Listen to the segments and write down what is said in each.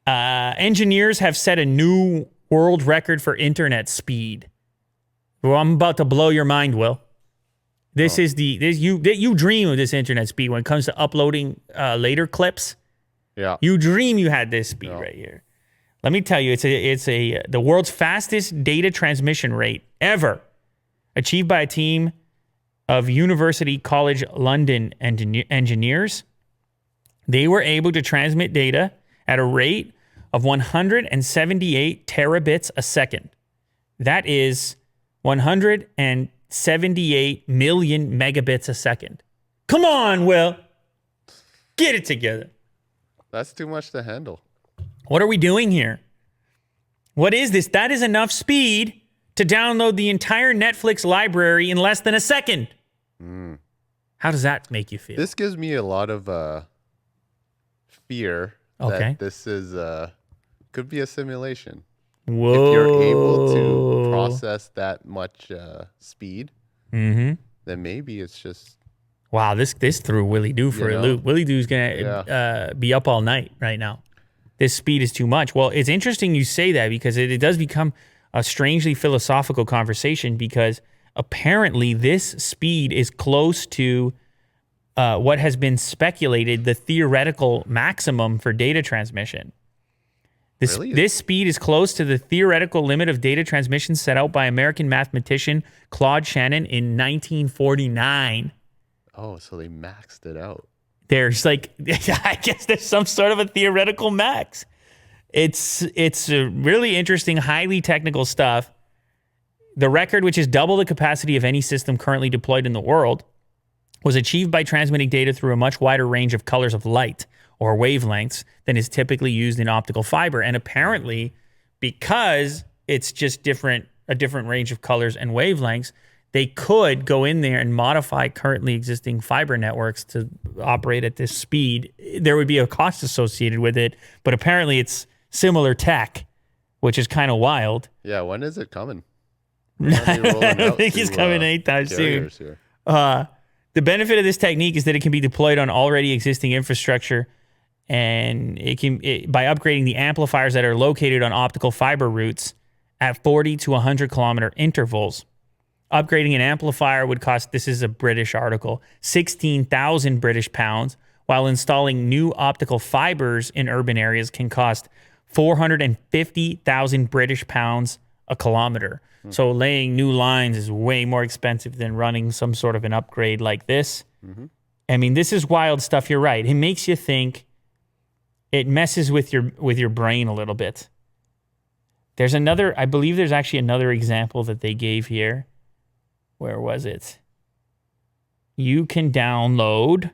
Engineers have set a new world record for internet speed. Well, I'm about to blow your mind, Will. This is you dream of this internet speed when it comes to uploading later clips. Yeah. You dream you had this speed right here. Let me tell you, it's the world's fastest data transmission rate ever, achieved by a team of University College London engineers. They were able to transmit data at a rate of 178 terabits a second. That is 178 million megabits a second. Come on, Will. Get it together. That's too much to handle. What are we doing here? What is this? That is enough speed to download the entire Netflix library in less than a second. How does that make you feel? This gives me a lot of fear that this is could be a simulation. Whoa. If you're able to process that much speed, then maybe it's just... Wow, this threw Willie Doo for a loop. Willie Doo's going to be up all night right now. This speed is too much. Well, it's interesting you say that because it does become a strangely philosophical conversation because apparently this speed is close to what has been speculated, the theoretical maximum for data transmission. This speed is close to the theoretical limit of data transmission set out by American mathematician Claude Shannon in 1949. Oh, so they maxed it out. There's I guess there's some sort of a theoretical max. It's really interesting, highly technical stuff. The record, which is double the capacity of any system currently deployed in the world, was achieved by transmitting data through a much wider range of colors of light or wavelengths than is typically used in optical fiber. And apparently, because it's just a different range of colors and wavelengths, they could go in there and modify currently existing fiber networks to operate at this speed. There would be a cost associated with it, but apparently it's similar tech, which is kind of wild. Yeah, when is it coming? I don't think it's coming anytime soon. The benefit of this technique is that it can be deployed on already existing infrastructure, and by upgrading the amplifiers that are located on optical fiber routes at 40 to 100 kilometer intervals. Upgrading an amplifier would cost, this is a British article, 16,000 British pounds, while installing new optical fibers in urban areas can cost 450,000 British pounds a kilometer. So laying new lines is way more expensive than running some sort of an upgrade like this. I mean, this is wild stuff. You're right. It makes you think. It messes with your brain a little bit. I believe there's actually another example that they gave here. Where was it? You can download.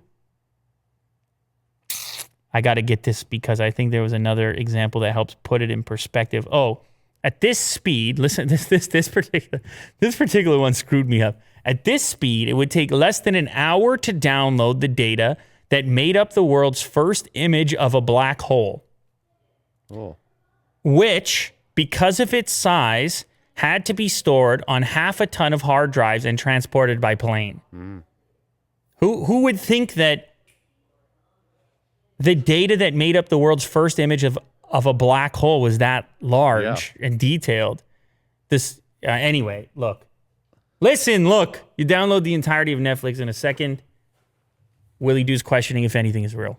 I got to get this because I think there was another example that helps put it in perspective. Oh, at this speed, listen, this particular one screwed me up. At this speed, it would take less than an hour to download the data that made up the world's first image of a black hole. Oh. Which, because of its size, had to be stored on half a ton of hard drives and transported by plane. Who would think that the data that made up the world's first image of a black hole was that large and detailed? Anyway, look. You download the entirety of Netflix in a second. Willie Doo's questioning if anything is real.